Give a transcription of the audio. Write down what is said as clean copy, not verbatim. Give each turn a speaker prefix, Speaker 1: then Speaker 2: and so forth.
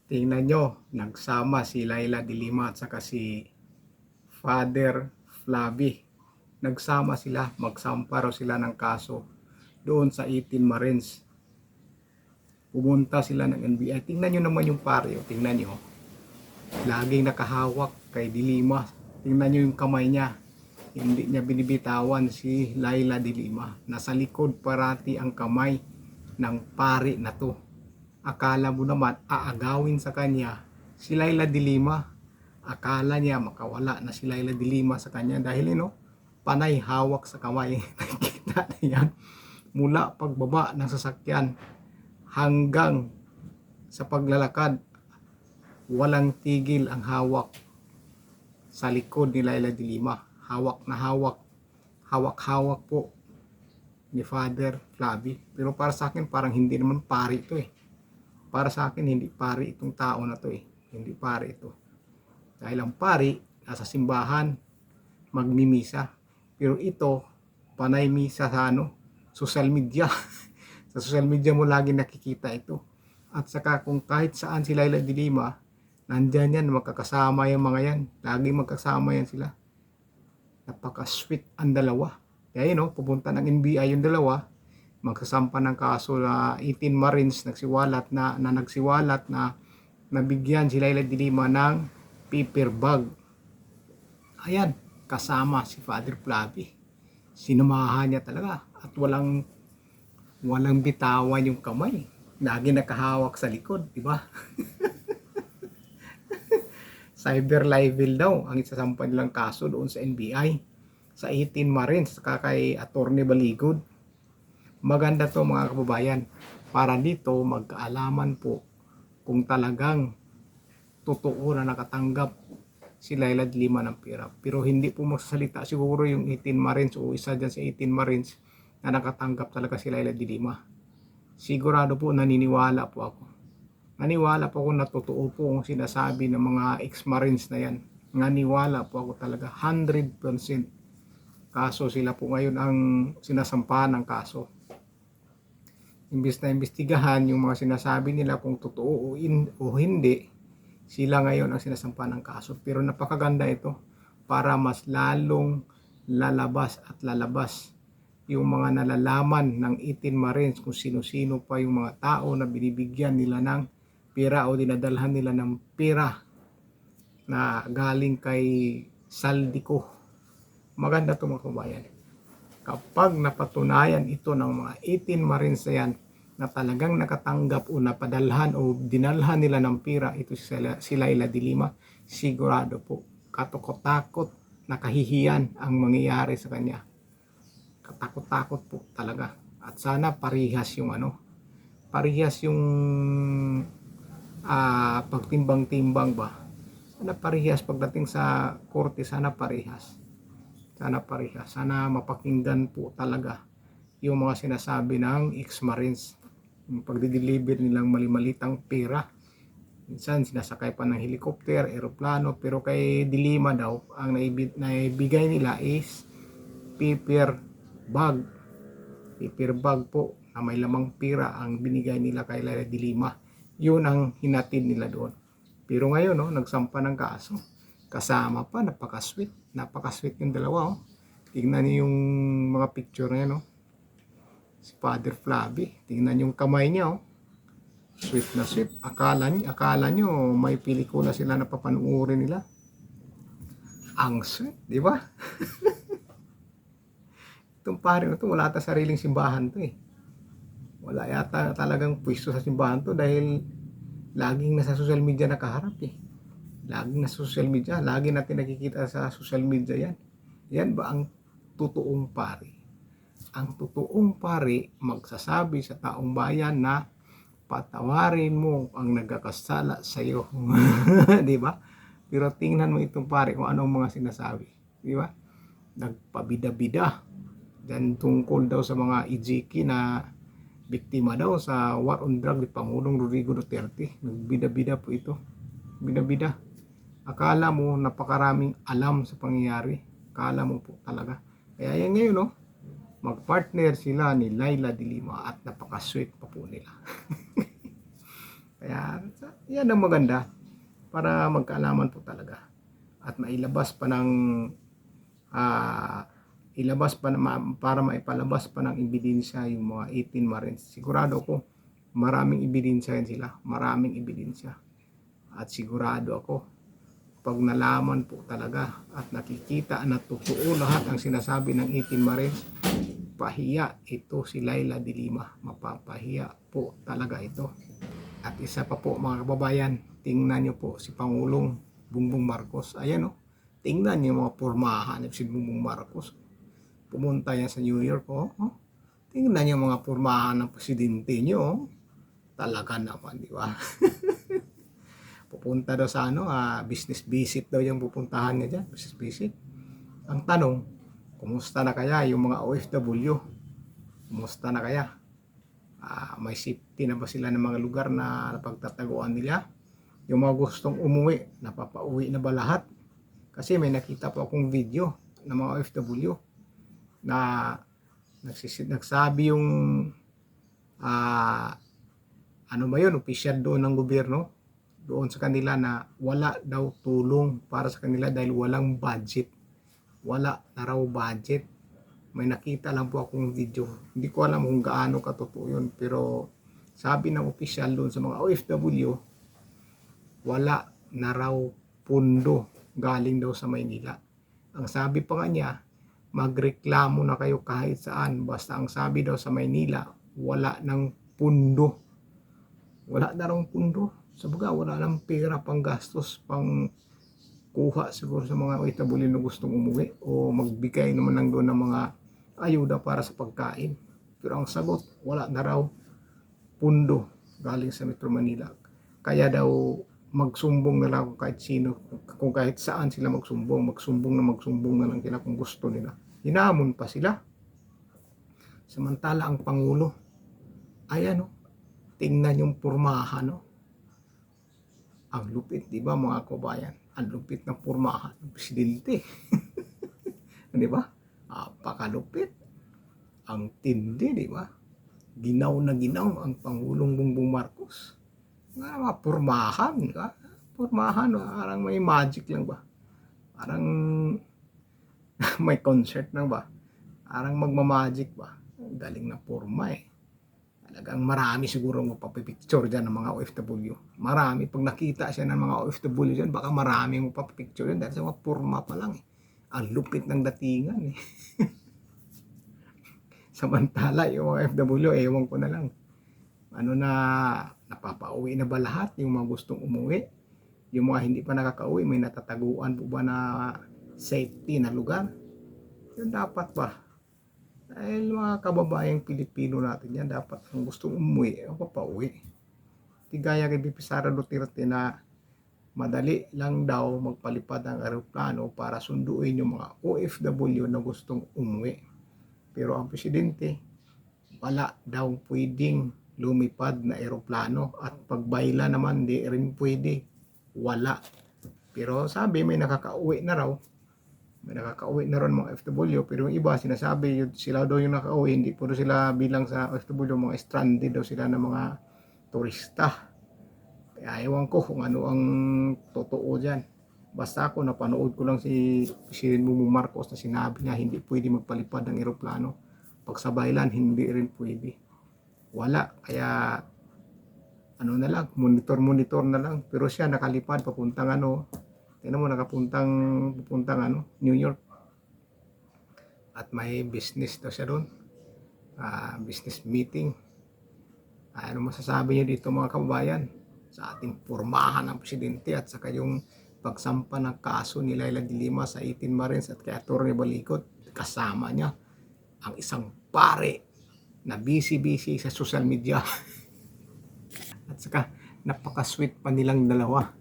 Speaker 1: Tingnan nyo, nagsama si Laila de Lima at saka si Father Flavi. Nagsama sila, magsampa raw sila ng kaso doon sa 18 Marines. Pumunta sila ng NBI. Tingnan nyo naman yung pare, tingnan nyo. Laging nakahawak kay de Lima. Tingnan nyo yung kamay niya. Hindi niya binibitawan si Laila de Lima. Nasa likod parati ang kamay ng pari na to. Akala mo naman aagawin sa kanya si Laila de Lima. Akala niya makawala na si Laila de Lima sa kanya dahil panay hawak sa kamay. Nakita niyan mula pagbaba ng sasakyan hanggang sa paglalakad, walang tigil ang hawak sa likod ni Laila de Lima. Hawak na hawak, hawak-hawak po ni Father Flavi. Pero para sa akin parang hindi naman pari ito eh. Para sa akin hindi pari itong tao na to eh. Hindi pari ito. Dahil ang pari nasa simbahan magmimisa. Pero ito panay misa sa social media. Sa social media mo lagi nakikita ito. At saka kung kahit saan si Laila de Lima, nandyan yan, magkakasama yung mga yan. Lagi magkasama yan sila. Napaka-sweet ang dalawa. Kaya pupunta ng NBI yung dalawa, magsasampa ng kaso na 18 Marines nagsiwalat na nabigyan si Laila de Lima ng paper bag. Ayan, kasama si Father Flavi. Sinamahan niya talaga at walang bitawan yung kamay. Lagi nakahawak sa likod, di ba? Cyber libel daw ang isasampa nilang kaso doon sa NBI sa 18 Marines saka kay Attorney Baligod. Maganda to mga kababayan para dito magkaalaman po kung talagang totoo na nakatanggap si Laila de Lima ng pera. Pero hindi po magsasalita siguro yung 18 Marines o isa dyan sa 18 Marines na nakatanggap talaga si Laila de Lima. Sigurado po, naniniwala po ako. Naniwala po ako na totoo po ang sinasabi ng mga ex-Marines na yan. Naniwala po ako talaga 100%. Kaso sila po ngayon ang sinasampahan ng kaso. Imbis na imbestigahan yung mga sinasabi nila kung totoo o hindi, sila ngayon ang sinasampahan ng kaso. Pero napakaganda ito para mas lalong lalabas at lalabas yung mga nalalaman ng 18 Marines kung sino-sino pa yung mga tao na binibigyan nila ng pera o dinadalhan nila ng pera na galing kay Saldico. Maganda ito mga kabayan. Kapag napatunayan ito ng mga 18 Marines na yan na talagang nakatanggap o napadalhan o dinalhan nila ng pera, ito si Laila de Lima, sigurado po katakot-takot, nakahihiyan ang mangyayari sa kanya. Katakot-takot po talaga. At sana parihas yung parihas yung pagtimbang-timbang ba. Sana parihas pagdating sa korte, sana parihas. Sana mapakinggan po talaga yung mga sinasabi ng ex-Marines. Yung pagdi-deliver nilang mali-malitang pera. Minsan sinasakay pa ng helicopter, eroplano, pero kay de Lima daw, ang naibigay nila is paper bag. Paper bag po na may lamang pera ang binigay nila kay Laila de Lima. Yun ang hinatid nila doon. Pero ngayon, nagsampa ng kaso. Kasama pa, napaka-sweet yung dalawa. Tingnan niyo yung mga picture na yan. Si Father Flavi, tingnan yung kamay niya. Sweet na sweet. Akala nyo may pelikula sila na papanuorin nila. Ang sweet, di ba? Itong pare na to, wala ata sariling simbahan to eh. Wala yata talagang pwesto sa simbahan to dahil laging nasa social media nakaharap eh. Laging nasa social media, lagi natin nakikita sa social media yan. Yan ba ang totoong pari? Ang totoong pari magsasabi sa taong bayan na patawarin mo ang nagkakasala sa iyo. Di ba? Pero tingnan mo itong pari kung anong mga sinasabi. Di ba? Nagpabida-bida. Dan tungkol daw sa mga Ijiki na biktima daw sa war on drug ni Pangulong Rodrigo Duterte. Nagbida-bida po ito. Bida-bida. Akala mo napakaraming alam sa pangyayari. Akala mo po talaga. Kaya yan ngayon magpartner sila ni Laila de Lima at napaka-sweet pa po nila. Kaya yan ang maganda para magkaalaman po talaga at mailabas pa ng ilabas pa para maipalabas pa ng ebidensya yung mga 18 Marines. Sigurado ko maraming ebidensya yan sila, maraming ebidensya. At sigurado ako pag nalaman po talaga at nakikita na totoo lahat ang sinasabi ng 18 Marines, pahiya ito si Leila de Lima. Mapapahiya po talaga ito. At isa pa po mga kababayan, tingnan nyo po si Pangulong Bongbong Marcos. Ayan o, tingnan nyo mga pormahan ni si Bongbong Marcos. Pumunta yan sa New York o. Tingnan nyo mga pormahan ng presidente nyo o. Talaga naman, di ba? Pupunta daw sa business visit daw yung pupuntahan niya dyan, business visit. Ang tanong, kumusta na kaya yung mga OFW? Kumusta na kaya? May safety na ba sila ng mga lugar na napagtataguan nila? Yung mga gustong umuwi, napapauwi na ba lahat? Kasi may nakita po akong video ng mga OFW na nagsabi yung ano ba yun, opisyal doon ng gobyerno doon sa kanila na wala daw tulong para sa kanila dahil walang budget. Wala na raw budget. May nakita lang po akong video. Hindi ko alam kung gaano katotoo yun, pero sabi ng opisyal doon sa mga OFW, wala na raw pundo galing daw sa Maynila. Ang sabi pa nga niya, magreklamo na kayo kahit saan, basta ang sabi daw sa Maynila, wala ng pundo. Wala na raw pundo. Sabaga, wala lang pera pang gastos, pang kuha siguro sa mga OFW na gustong umuwi o magbigay naman lang doon ng mga ayuda para sa pagkain. Pero ang sagot, wala na raw pundo galing sa Metro Manila. Kaya daw magsumbong na lang kung kahit sino, kung kahit saan sila magsumbong na lang sila kung gusto nila. Hinamon pa sila. Samantala ang Pangulo, ayan o, tingnan yung pormahan o. Ang lupit, di ba mga kabayan? Ang lupit ng pormahan ng presidente. Di ba? Pakalupit. Ang tindi, di ba? Ginaw na ginaw ang Pangulong Bongbong Marcos. Mga pormahan, di ba? Pormahan, parang may magic lang ba? Parang may concert lang ba? Parang magmamagic ba? Galing na porma eh. Talagang marami siguro magpapipicture dyan ng mga OFW. Marami. Pag nakita siya ng mga OFW dyan, baka marami magpapipicture dyan dahil sa mga porma pa lang eh. Ang lupit ng datingan eh. Samantala, yung mga OFW, ewan ko na lang. Napapauwi na ba lahat? Yung mga gustong umuwi? Yung mga hindi pa nakakauwi, may natataguan po ba na safety na lugar? Yun dapat ba? Dahil mga kababayang Pilipino natin yan, dapat kung gustong umuwi, papauwi. Di gaya kay BP Sara Duterte na madali lang daw magpalipad ng aeroplano para sunduin yung mga OFW na gustong umuwi. Pero ang presidente, wala daw pwedeng lumipad na aeroplano at pagbayla naman di rin pwede. Wala. Pero sabi may nakakauwi na raw. May nakakauwi na ron mga OFW, pero yung iba sinasabi sila daw yung nakauwi, hindi po sila bilang sa OFW, mga stranded daw sila ng mga turista. Kaya ewan ko kung ano ang totoo dyan. Basta ako napanood ko lang si President Bongbong Marcos na sinabi niya hindi pwede magpalipad ng eroplano. Pag sa baylan, hindi rin pwede. Wala. Kaya na lang, monitor na lang. Pero siya nakalipad papuntang tingnan mo, pupuntang New York. At may business daw siya doon. Business meeting. Ano masasabi niyo dito mga kababayan? Sa ating pormahan ng presidente at saka yung pagsampa ng kaso ni Leila de Lima sa 18 Marines at kay Atty. Balicot. Kasama niya ang isang pare na busy sa social media. At saka napaka-sweet pa nilang dalawa.